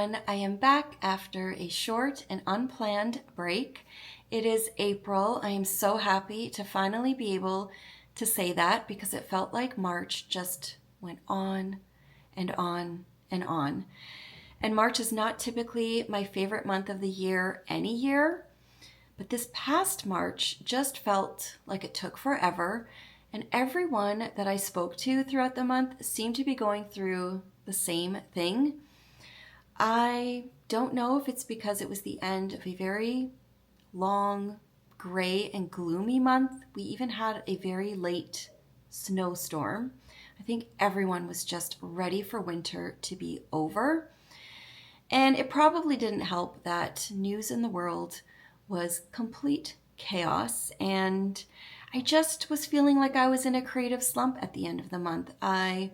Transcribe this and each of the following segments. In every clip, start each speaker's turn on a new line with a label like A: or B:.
A: everyone. I am back after a short and unplanned break. It is April. I am so happy to finally be able to say that because it felt like March just went on and on and on. And March is not typically my favorite month of the year any year, but this past March just felt like it took forever, and everyone that I spoke to throughout the month seemed to be going through the same thing. I don't know if it's because it was the end of a very long, gray, and gloomy month. We even had a very late snowstorm. I think everyone was just ready for winter to be over. And it probably didn't help that news in the world was complete chaos, and I just was feeling like I was in a creative slump at the end of the month. I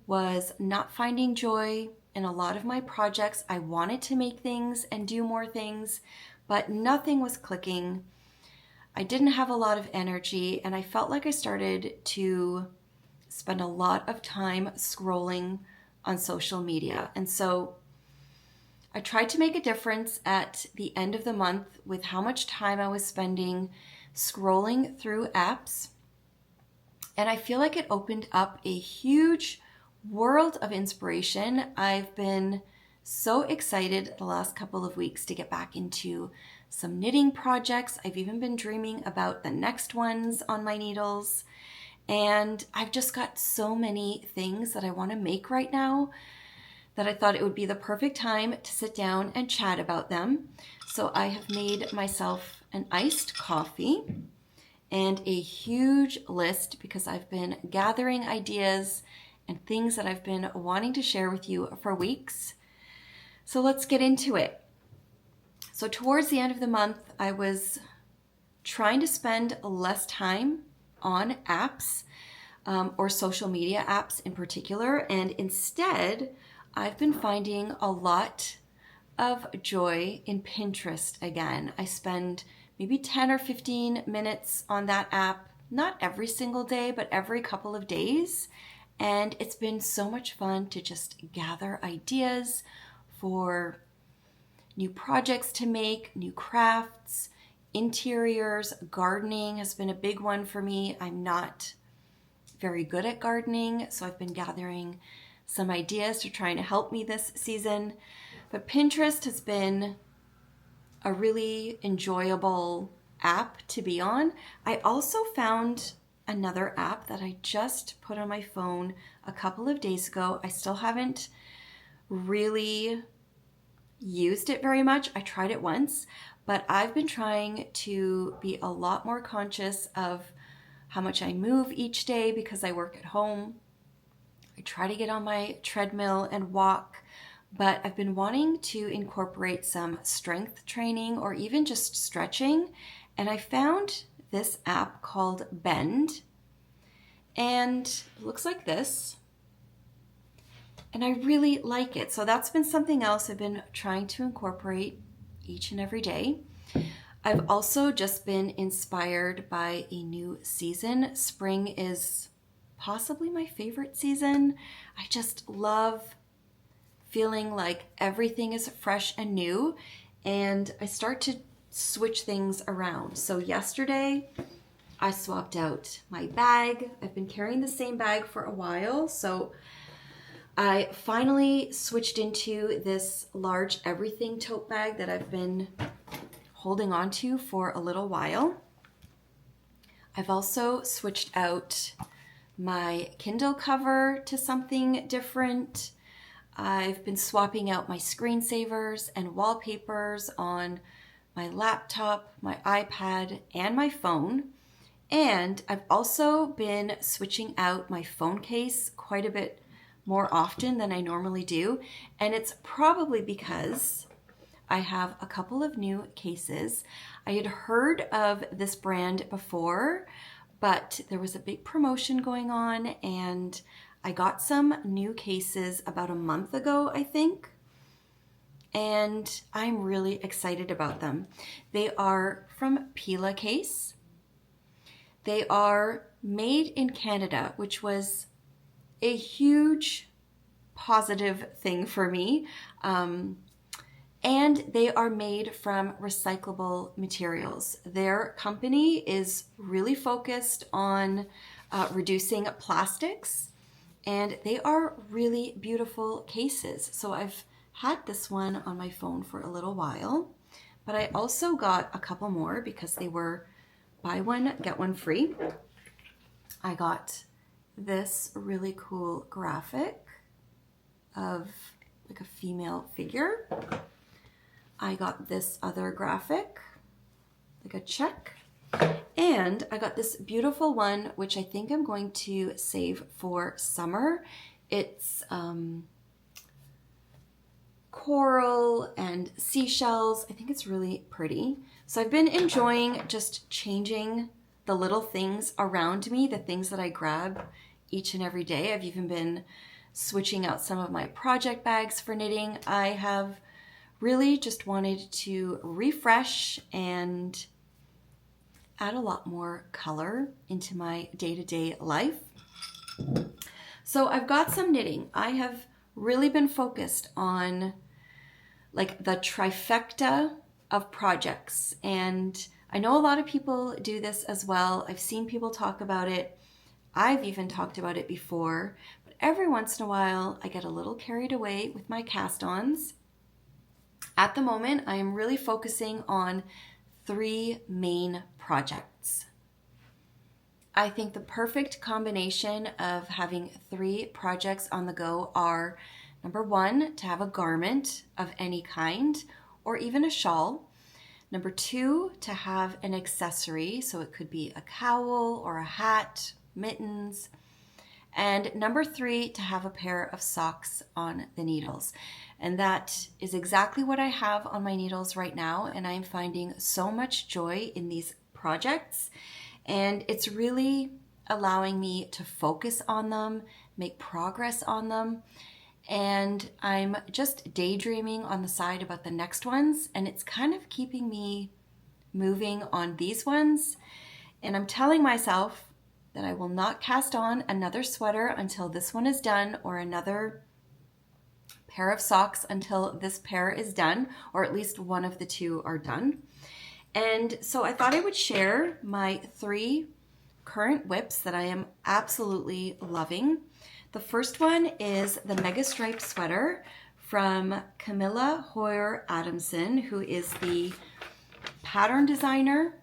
A: was not finding joy in a lot of my projects. I wanted to make things and do more things, but nothing was clicking. I didn't have a lot of energy, and I felt like I started to spend a lot of time scrolling on social media. And so I tried to make a difference at the end of the month with how much time I was spending scrolling through apps. And I feel like it opened up a huge world of inspiration. I've been so excited the last couple of weeks to get back into some knitting projects. I've even been dreaming about the next ones on my needles. And I've just got so many things that I want to make right now that I thought it would be the perfect time to sit down and chat about them. So I have made myself an iced coffee and a huge list because I've been gathering ideas and things that I've been wanting to share with you for weeks. So let's get into it. So towards the end of the month, I was trying to spend less time on apps or social media apps in particular, and instead I've been finding a lot of joy in Pinterest again. I spend maybe 10 or 15 minutes on that app, not every single day, but every couple of days. And it's been so much fun to just gather ideas for new projects to make, new crafts, interiors. Gardening has been a big one for me. I'm not very good at gardening, so I've been gathering some ideas to try and help me this season. But Pinterest has been a really enjoyable app to be on. I also found another app that I just put on my phone a couple of days ago. I still haven't really used it very much. I tried it once, but I've been trying to be a lot more conscious of how much I move each day because I work at home. I try to get on my treadmill and walk, but I've been wanting to incorporate some strength training or even just stretching. And I found this app called Bend, and it looks like this. And I really like it. So that's been something else I've been trying to incorporate each and every day. I've also just been inspired by a new season. Spring is possibly my favorite season. I just love feeling like everything is fresh and new, and I start to switch things around. So yesterday I swapped out my bag. I've been carrying the same bag for a while, so I finally switched into this large everything tote bag that I've been holding on to for a little while. I've also switched out my Kindle cover to something different. I've been swapping out my screensavers and wallpapers on my laptop, my iPad, and my phone. And I've also been switching out my phone case quite a bit more often than I normally do. And it's probably because I have a couple of new cases. I had heard of this brand before, but there was a big promotion going on, and I got some new cases about a month ago, I think, and I'm really excited about them. They are from Pila Case. They are made in Canada, which was a huge positive thing for me. And they are made from recyclable materials. Their company is really focused on reducing plastics, and they are really beautiful cases. So I've had this one on my phone for a little while, but I also got a couple more because they were buy one, get one free. I got this really cool graphic of like a female figure. I got this other graphic, like a check. And I got this beautiful one, which I think I'm going to save for summer. It's coral and seashells. I think it's really pretty. So I've been enjoying just changing the little things around me, the things that I grab each and every day. I've even been switching out some of my project bags for knitting. I have really just wanted to refresh and add a lot more color into my day-to-day life. So I've got some knitting. I have really been focused on like the trifecta of projects, and I know a lot of people do this as well. I've seen people talk about it. I've even talked about it before, but every once in a while I get a little carried away with my cast-ons. At the moment, I am really focusing on 3 main projects. I think the perfect combination of having 3 projects on the go are, number 1, to have a garment of any kind or even a shawl. Number 2, to have an accessory, so it could be a cowl or a hat, mittens. And number 3, to have a pair of socks on the needles. And that is exactly what I have on my needles right now, and I'm finding so much joy in these projects, and it's really allowing me to focus on them, make progress on them, and I'm just daydreaming on the side about the next ones, and it's kind of keeping me moving on these ones. And I'm telling myself that I will not cast on another sweater until this one is done, or another pair of socks until this pair is done, or at least one of the 2 are done. And so I thought I would share my 3 current whips that I am absolutely loving. The first one is the Mega Stripe sweater from Camilla Hoyer Adamson, who is the pattern designer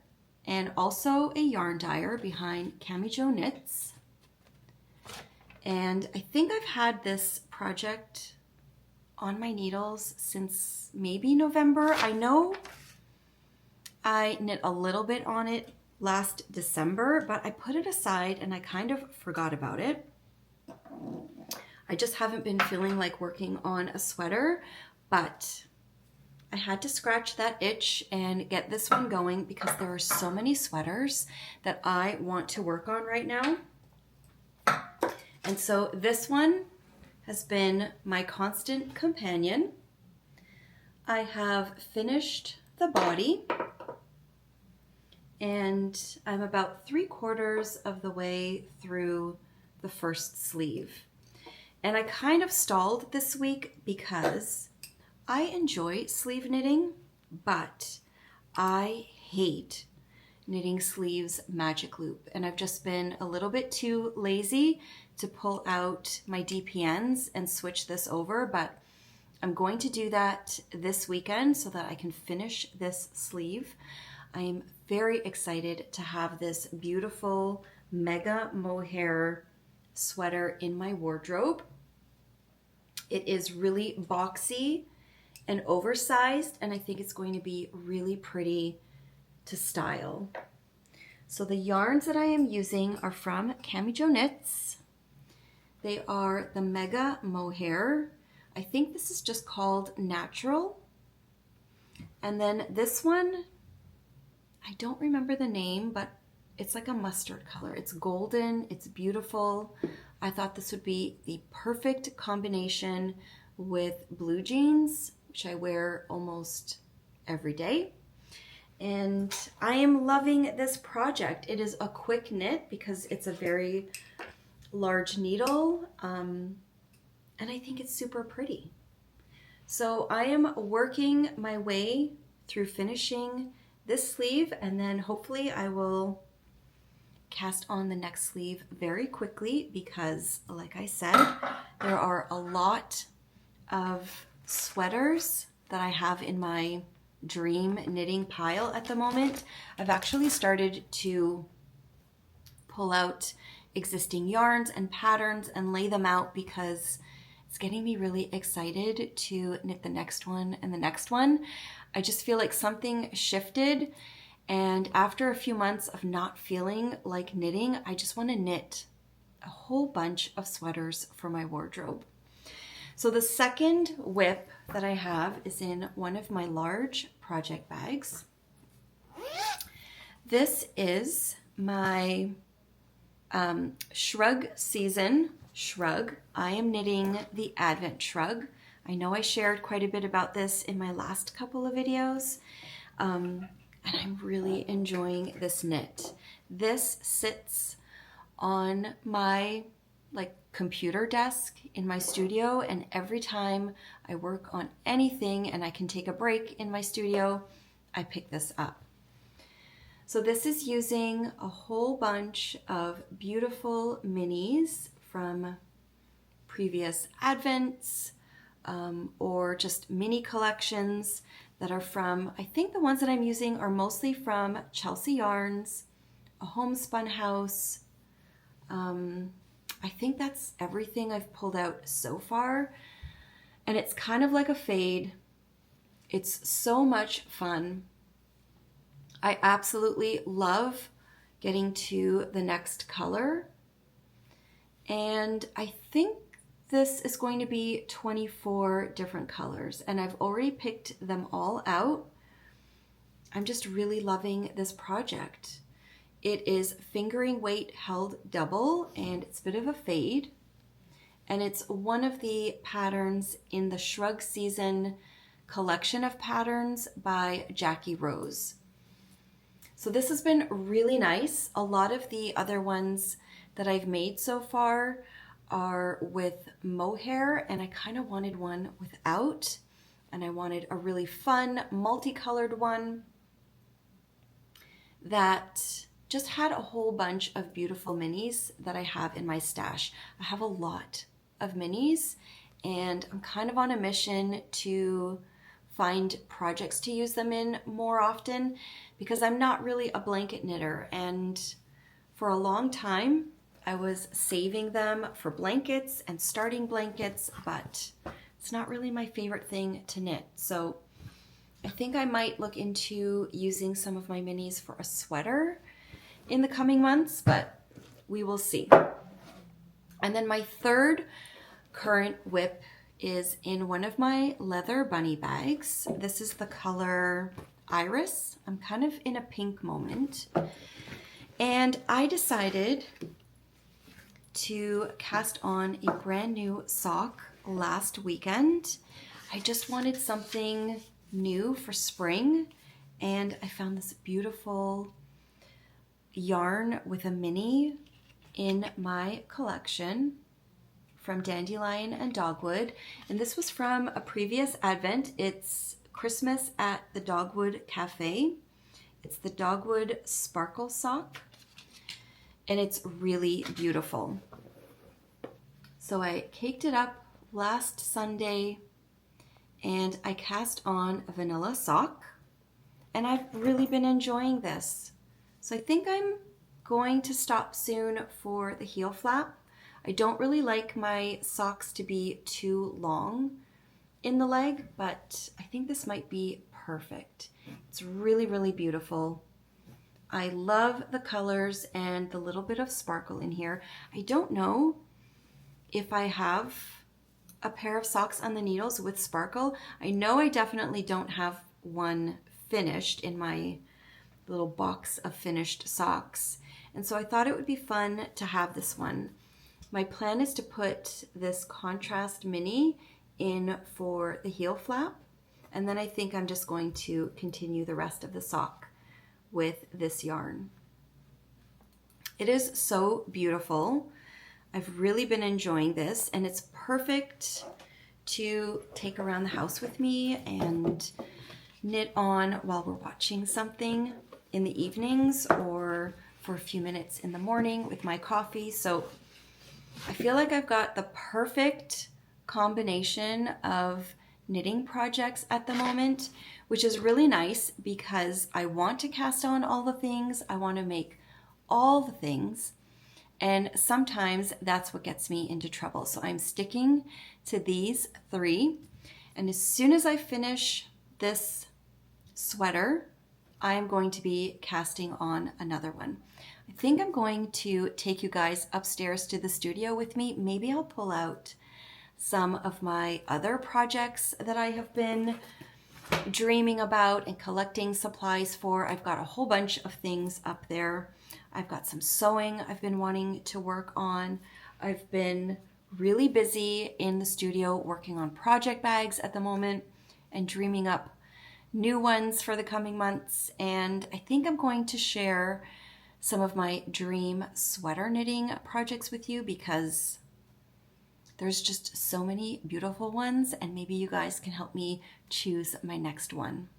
A: and also a yarn dyer behind Cami Jo Knits. And I think I've had this project on my needles since maybe November. I know I knit a little bit on it last December, but I put it aside and I kind of forgot about it. I just haven't been feeling like working on a sweater, but I had to scratch that itch and get this one going because there are so many sweaters that I want to work on right now. And so this one has been my constant companion. I have finished the body, and I'm about 3/4 of the way through the first sleeve. And I kind of stalled this week because I enjoy sleeve knitting, but I hate knitting sleeves magic loop. And I've just been a little bit too lazy to pull out my DPNs and switch this over, but I'm going to do that this weekend so that I can finish this sleeve. I'm very excited to have this beautiful mega mohair sweater in my wardrobe. It is really boxy and oversized, and I think it's going to be really pretty to style. So the yarns that I am using are from Cami Jo Knits. They are the Mega Mohair. I think this is just called Natural. And then this one, I don't remember the name, but it's like a mustard color. It's golden, it's beautiful. I thought this would be the perfect combination with blue jeans, which I wear almost every day. And I am loving this project. It is a quick knit because it's a very large needle, and and I think it's super pretty. So I am working my way through finishing this sleeve, and then hopefully I will cast on the next sleeve very quickly because, like I said, there are a lot of sweaters that I have in my dream knitting pile at the moment. I've actually started to pull out existing yarns and patterns and lay them out because it's getting me really excited to knit the next one and the next one. I just feel like something shifted, and after a few months of not feeling like knitting, I just want to knit a whole bunch of sweaters for my wardrobe. So the second whip that I have is in one of my large project bags. This is my shrug season shrug. I am knitting the Advent shrug. I know I shared quite a bit about this in my last couple of videos, and I'm really enjoying this knit. This sits on my computer desk in my studio, and every time I work on anything and I can take a break in my studio, I pick this up. So this is using a whole bunch of beautiful minis from previous Advents or just mini collections that are from, I think the ones that I'm using are mostly from Chelsea Yarns, a Homespun House. I think that's everything I've pulled out so far, and it's kind of like a fade. It's so much fun. I absolutely love getting to the next color, and I think this is going to be 24 different colors, and I've already picked them all out. I'm just really loving this project. It is fingering weight held double, and it's a bit of a fade, and it's one of the patterns in the Shrug Season collection of patterns by Jackie Rose. So this has been really nice. A lot of the other ones that I've made so far are with mohair, and I kind of wanted one without, and I wanted a really fun multicolored one that just had a whole bunch of beautiful minis that I have in my stash. I have a lot of minis, and I'm kind of on a mission to find projects to use them in more often because I'm not really a blanket knitter, and for a long time I was saving them for blankets and starting blankets, but it's not really my favorite thing to knit. So I think I might look into using some of my minis for a sweater in the coming months, but we will see. And then my third current whip is in one of my leather bunny bags. This is the color Iris. I'm kind of in a pink moment, and I decided to cast on a brand new sock last weekend. I just wanted something new for spring, and I found this beautiful yarn with a mini in my collection from Dandelion and Dogwood, and this was from a previous Advent. It's Christmas at the Dogwood Cafe. It's the Dogwood Sparkle Sock, and it's really beautiful. So I caked it up last Sunday, and I cast on a vanilla sock, and I've really been enjoying this. So I think I'm going to stop soon for the heel flap. I don't really like my socks to be too long in the leg, but I think this might be perfect. It's really, really beautiful. I love the colors and the little bit of sparkle in here. I don't know if I have a pair of socks on the needles with sparkle. I know I definitely don't have one finished in my little box of finished socks, and so I thought it would be fun to have this one. My plan is to put this contrast mini in for the heel flap, and then I think I'm just going to continue the rest of the sock with this yarn. It is so beautiful. I've really been enjoying this, and it's perfect to take around the house with me and knit on while we're watching something in the evenings or for a few minutes in the morning with my coffee. So I feel like I've got the perfect combination of knitting projects at the moment, which is really nice because I want to cast on all the things. I want to make all the things. And sometimes that's what gets me into trouble. So I'm sticking to these 3. And as soon as I finish this sweater, I am going to be casting on another one. I think I'm going to take you guys upstairs to the studio with me. Maybe I'll pull out some of my other projects that I have been dreaming about and collecting supplies for. I've got a whole bunch of things up there. I've got some sewing I've been wanting to work on. I've been really busy in the studio working on project bags at the moment and dreaming up new ones for the coming months. And I think I'm going to share some of my dream sweater knitting projects with you because there's just so many beautiful ones, and maybe you guys can help me choose my next one.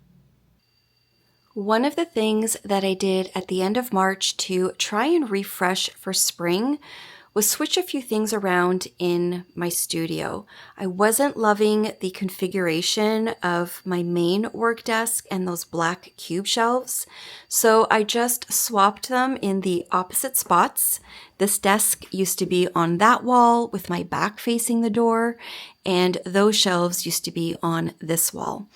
A: One of the things that I did at the end of March to try and refresh for spring was switch a few things around in my studio. I wasn't loving the configuration of my main work desk and those black cube shelves, so I just swapped them in the opposite spots. This desk used to be on that wall with my back facing the door, and those shelves used to be on this wall.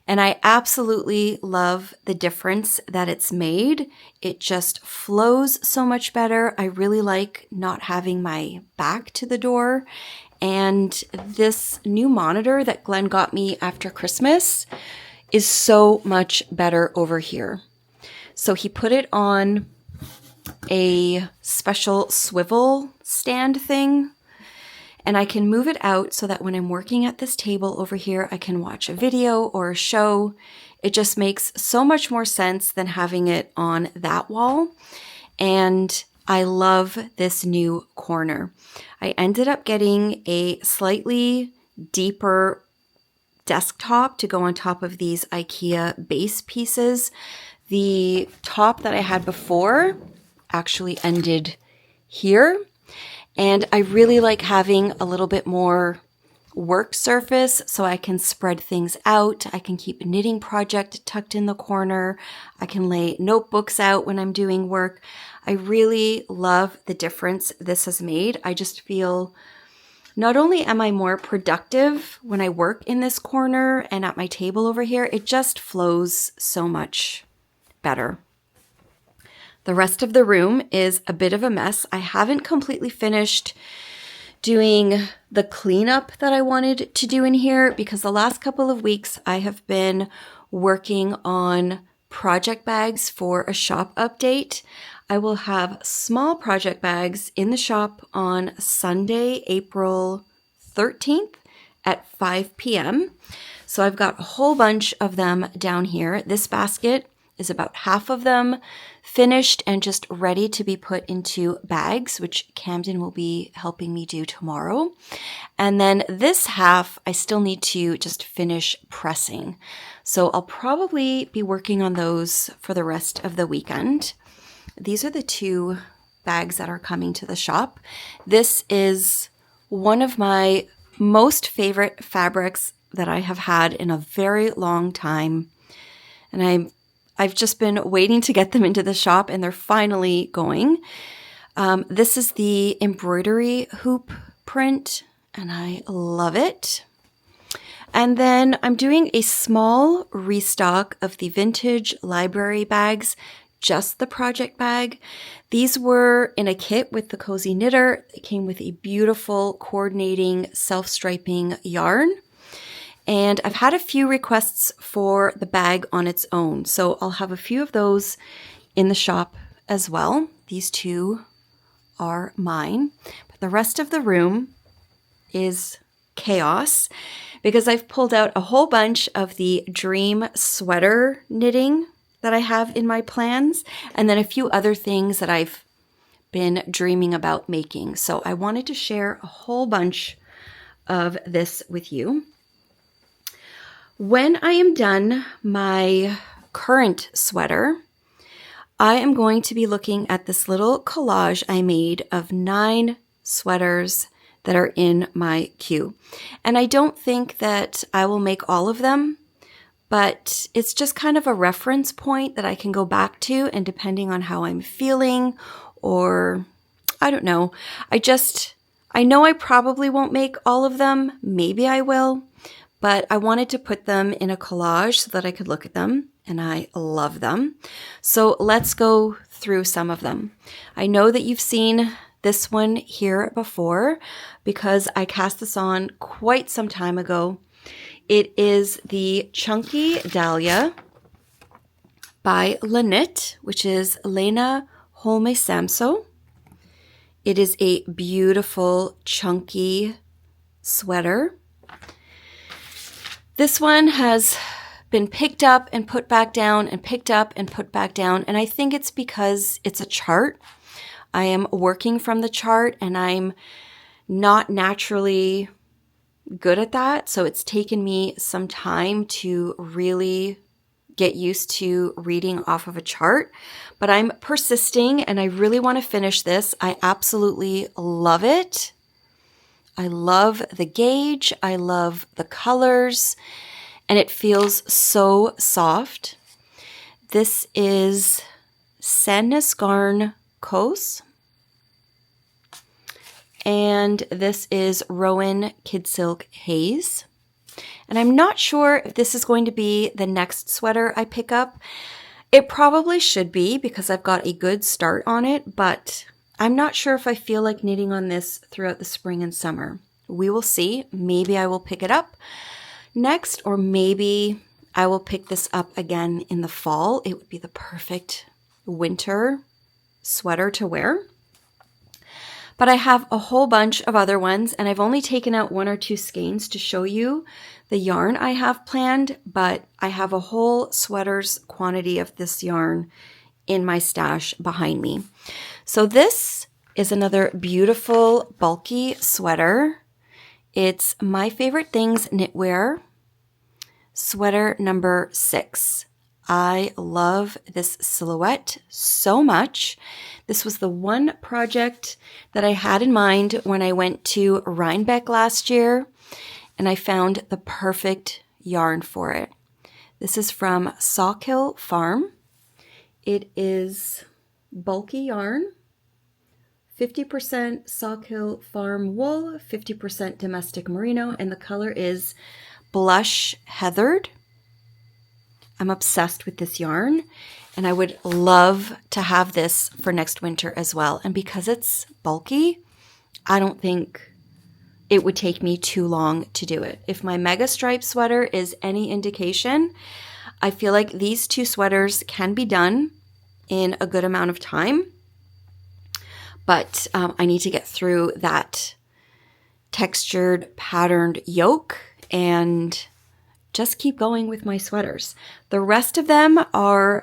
A: And I absolutely love the difference that it's made. It just flows so much better. I really like not having my back to the door. And this new monitor that Glenn got me after Christmas is so much better over here. So he put it on a special swivel stand thing, and I can move it out so that when I'm working at this table over here, I can watch a video or a show. It just makes so much more sense than having it on that wall. And I love this new corner. I ended up getting a slightly deeper desktop to go on top of these IKEA base pieces. The top that I had before actually ended here. And I really like having a little bit more work surface so I can spread things out. I can keep a knitting project tucked in the corner. I can lay notebooks out when I'm doing work. I really love the difference this has made. I just feel not only am I more productive when I work in this corner and at my table over here, it just flows so much better. The rest of the room is a bit of a mess. I haven't completely finished doing the cleanup that I wanted to do in here because the last couple of weeks I have been working on project bags for a shop update. I will have small project bags in the shop on Sunday, April 13th at 5 p.m. So I've got a whole bunch of them down here. This basket is about half of them finished and just ready to be put into bags, which Camden will be helping me do tomorrow. And then this half, I still need to just finish pressing. So I'll probably be working on those for the rest of the weekend. These are the 2 bags that are coming to the shop. This is one of my most favorite fabrics that I have had in a very long time. And I've just been waiting to get them into the shop, and they're finally going. This is the embroidery hoop print, and I love it. And then I'm doing a small restock of the vintage library bags, just the project bag. These were in a kit with the Cozy Knitter. It came with a beautiful coordinating self-striping yarn. And I've had a few requests for the bag on its own. So I'll have a few of those in the shop as well. These 2 are mine. But the rest of the room is chaos because I've pulled out a whole bunch of the dream sweater knitting that I have in my plans. And then a few other things that I've been dreaming about making. So I wanted to share a whole bunch of this with you. When I am done my current sweater, I am going to be looking at this little collage I made of 9 sweaters that are in my queue. And I don't think that I will make all of them, but it's just kind of a reference point that I can go back to, and depending on how I'm feeling, or I don't know, I know I probably won't make all of them. Maybe I will, but I wanted to put them in a collage so that I could look at them, and I love them. So let's go through some of them. I know that you've seen this one here before because I cast this on quite some time ago. It is the Chunky Dahlia by Lanit, which is Lena Holme Samso. It is a beautiful chunky sweater. This one has been picked up and put back down and picked up and put back down, and I think it's because it's a chart. I am working from the chart and I'm not naturally good at that. So it's taken me some time to really get used to reading off of a chart, but I'm persisting and I really want to finish this. I absolutely love it. I love the gauge. I love the colors, and it feels so soft. This is Sandyran Kos. And this is Rowan Kid Silk Haze. And I'm not sure if this is going to be the next sweater I pick up. It probably should be because I've got a good start on it, but I'm not sure if I feel like knitting on this throughout the spring and summer. We will see. Maybe I will pick it up next, or maybe I will pick this up again in the fall. It would be the perfect winter sweater to wear. But I have a whole bunch of other ones, and I've only taken out 1 or 2 skeins to show you the yarn I have planned, but I have a whole sweater's quantity of this yarn in my stash behind me. So this is another beautiful bulky sweater. It's My Favorite Things Knitwear, sweater number 6. I love this silhouette so much. This was the one project that I had in mind when I went to Rhinebeck last year, and I found the perfect yarn for it. This is from Sawkill Farm. It is bulky yarn, 50% Sawkill Farm wool, 50% domestic merino, and the color is Blush Heathered. I'm obsessed with this yarn, and I would love to have this for next winter as well. And because it's bulky, I don't think it would take me too long to do it. If my mega stripe sweater is any indication, I feel like these 2 sweaters can be done in a good amount of time. But I need to get through that textured patterned yoke and just keep going with my sweaters. The rest of them are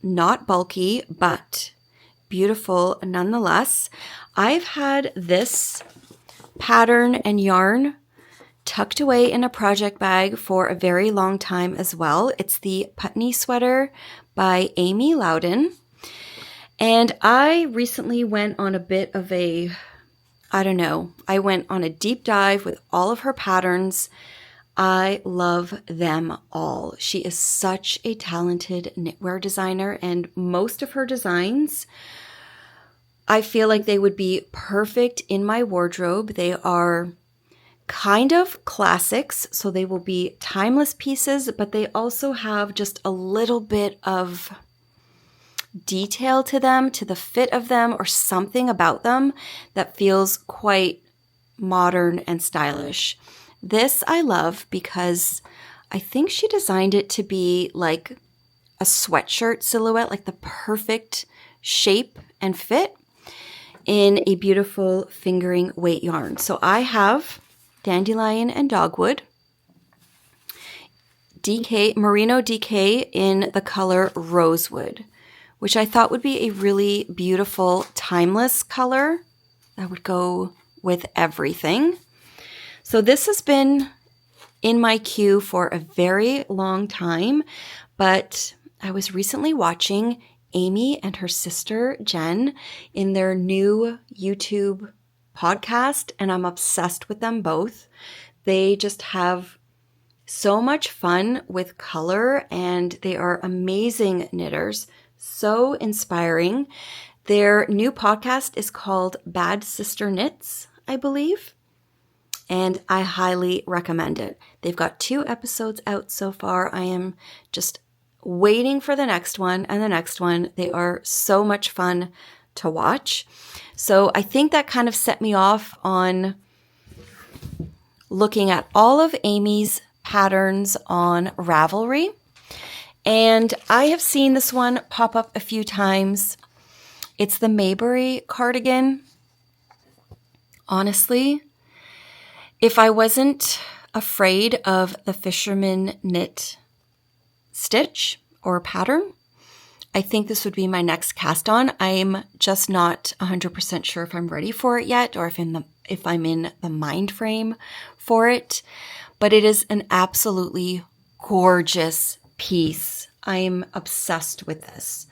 A: not bulky, but beautiful nonetheless. I've had this pattern and yarn tucked away in a project bag for a very long time as well. It's the Putney Sweater by Amy Loudon. And I recently went on a bit of a, I went on a deep dive with all of her patterns. I love them all. She is such a talented knitwear designer, and most of her designs, I feel like they would be perfect in my wardrobe. They are kind of classics, so they will be timeless pieces, but they also have just a little bit of detail to them, to the fit of them, or something about them that feels quite modern and stylish. This I love because I think she designed it to be like a sweatshirt silhouette, like the perfect shape and fit in a beautiful fingering weight yarn. So I have Dandelion and Dogwood, DK, Merino DK in the color Rosewood, which I thought would be a really beautiful, timeless color that would go with everything. So this has been in my queue for a very long time, but I was recently watching Amy and her sister Jen in their new YouTube podcast, and I'm obsessed with them both. They just have so much fun with color, and they are amazing knitters, so inspiring. Their new podcast is called Bad Sister Knits, I believe, and I highly recommend it. They've got 2 episodes out so far. I am just waiting for the next one and the next one. They are so much fun to watch. So I think that kind of set me off on looking at all of Amy's patterns on Ravelry. And I have seen this one pop up a few times. It's the Mayberry cardigan. Honestly, if I wasn't afraid of the fisherman knit stitch or pattern, I think this would be my next cast on. I'm just not 100% sure if I'm ready for it yet, or if I'm in the mind frame for it. But it is an absolutely gorgeous piece. I'm obsessed with this.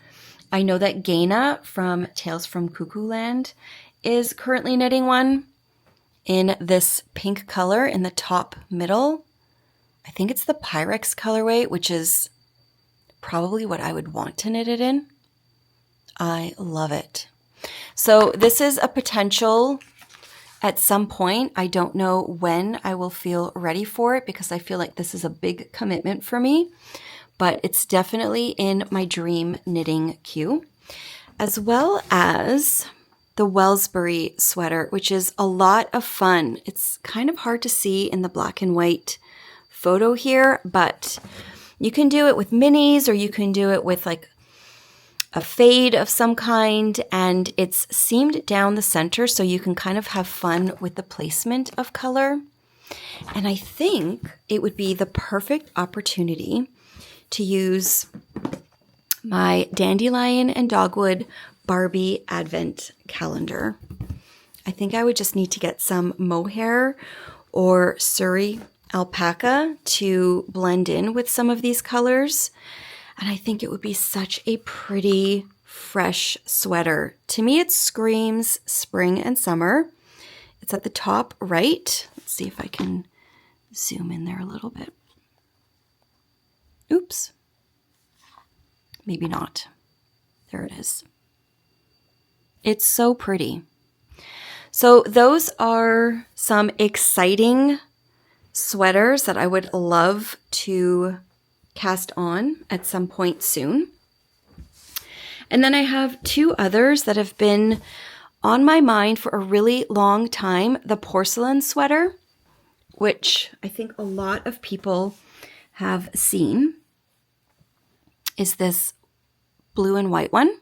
A: I know that Gaina from Tales from Cuckoo Land is currently knitting one in this pink color in the top middle. I think it's the Pyrex colorway, which is probably what I would want to knit it in. I love it. So this is a potential at some point. I don't know when I will feel ready for it because I feel like this is a big commitment for me, but it's definitely in my dream knitting queue, as well as the Wellsbury sweater, which is a lot of fun. It's kind of hard to see in the black and white photo here, but you can do it with minis, or you can do it with like a fade of some kind, and it's seamed down the center so you can kind of have fun with the placement of color. And I think it would be the perfect opportunity to use my Dandelion and Dogwood Barbie Advent calendar. I think I would just need to get some mohair or Surrey alpaca to blend in with some of these colors. And I think it would be such a pretty, fresh sweater. To me, it screams spring and summer. It's at the top right. Let's see if I can zoom in there a little bit. Oops. Maybe not. There it is. It's so pretty. So those are some exciting sweaters that I would love to cast on at some point soon. And then I have 2 others that have been on my mind for a really long time. The porcelain sweater, which I think a lot of people have seen, is this blue and white one.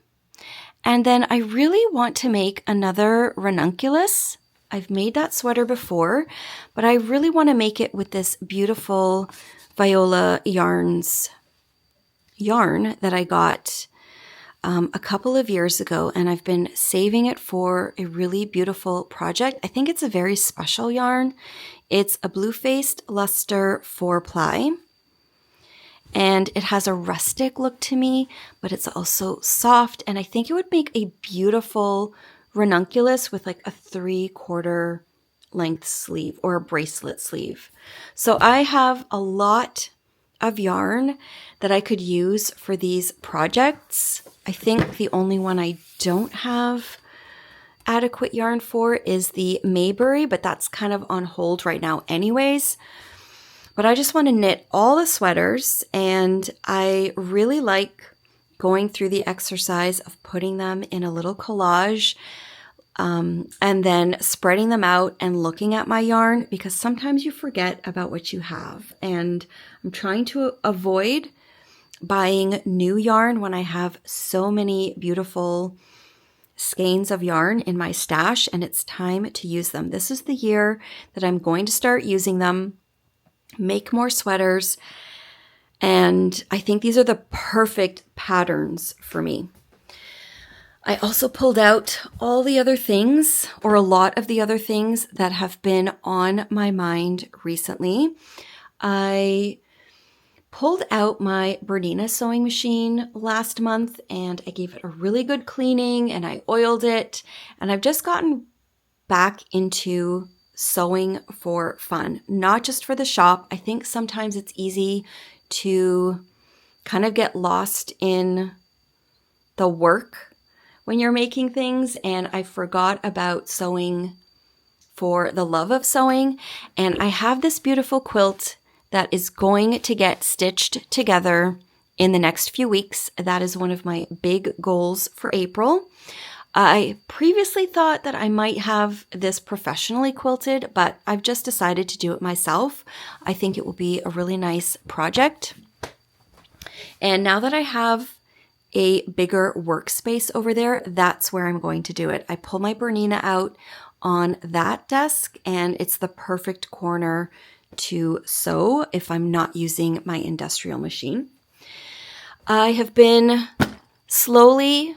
A: And then I really want to make another ranunculus. I've made that sweater before, but I really want to make it with this beautiful Viola Yarns yarn that I got a couple of years ago, and I've been saving it for a really beautiful project. I think it's a very special yarn. It's a blue-faced luster 4-ply, and it has a rustic look to me, but it's also soft, and I think it would make a beautiful ranunculus with like a 3/4 length sleeve or a bracelet sleeve. So I have a lot of yarn that I could use for these projects. I think the only one I don't have adequate yarn for is the Mayberry, but that's kind of on hold right now anyways. But I just want to knit all the sweaters, and I really like going through the exercise of putting them in a little collage, and then spreading them out and looking at my yarn, because sometimes you forget about what you have. And I'm trying to avoid buying new yarn when I have so many beautiful skeins of yarn in my stash, and it's time to use them. This is the year that I'm going to start using them, make more sweaters, and I think these are the perfect patterns for me. I also pulled out all the other things, or a lot of the other things that have been on my mind recently. I pulled out my Bernina sewing machine last month and I gave it a really good cleaning and I oiled it, and I've just gotten back into sewing for fun, not just for the shop. I think sometimes it's easy to kind of get lost in the work when you're making things, and I forgot about sewing for the love of sewing. And I have this beautiful quilt that is going to get stitched together in the next few weeks. That is one of my big goals for April. I previously thought that I might have this professionally quilted, but I've just decided to do it myself. I think it will be a really nice project. And now that I have a bigger workspace over there, that's where I'm going to do it. I pull my Bernina out on that desk, and it's the perfect corner to sew if I'm not using my industrial machine. I have been slowly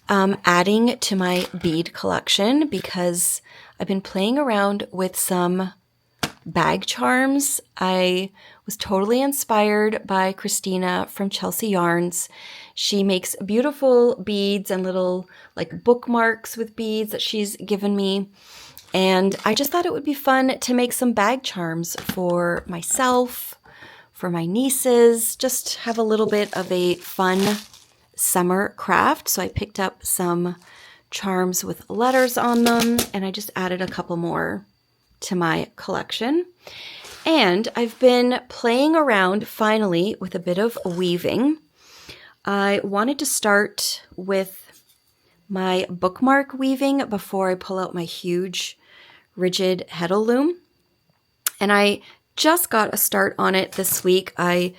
A: adding to my bead collection because I've been playing around with some bag charms. I was totally inspired by Christina from Chelsea Yarns. She makes beautiful beads and little like bookmarks with beads that she's given me. And I just thought it would be fun to make some bag charms for myself, for my nieces, just have a little bit of a fun summer craft. So I picked up some charms with letters on them, and I just added a couple more to my collection. And I've been playing around finally with a bit of weaving. I wanted to start with my bookmark weaving before I pull out my huge rigid heddle loom. And I just got a start on it this week. I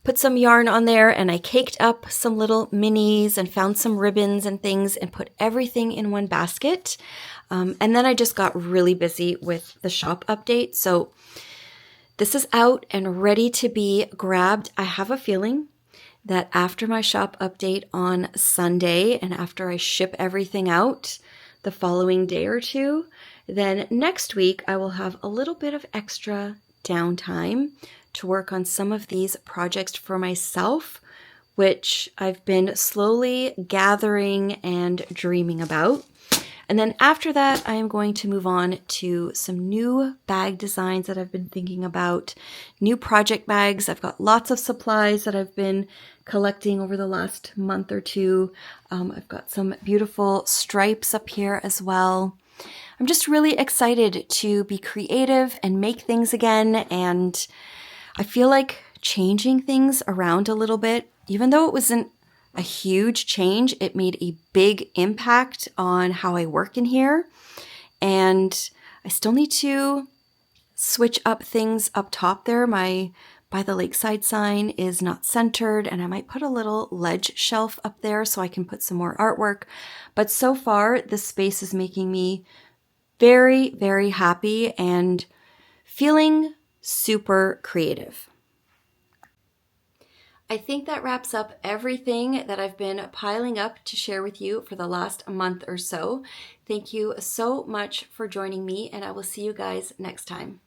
A: put some yarn on there and I caked up some little minis and found some ribbons and things and put everything in one basket. And then I just got really busy with the shop update. So this is out and ready to be grabbed. I have a feeling that after my shop update on Sunday and after I ship everything out the following day or two, then next week I will have a little bit of extra downtime to work on some of these projects for myself, which I've been slowly gathering and dreaming about. And then after that, I am going to move on to some new bag designs that I've been thinking about, new project bags. I've got lots of supplies that I've been collecting over the last month or two. I've got some beautiful stripes up here as well. I'm just really excited to be creative and make things again, and I feel like changing things around a little bit, even though it wasn't a huge change, it made a big impact on how I work in here. And I still need to switch up things up top there. My By the Lakeside sign is not centered, and I might put a little ledge shelf up there so I can put some more artwork. But so far, this space is making me very, very happy and feeling super creative. I think that wraps up everything that I've been piling up to share with you for the last month or so. Thank you so much for joining me, and I will see you guys next time.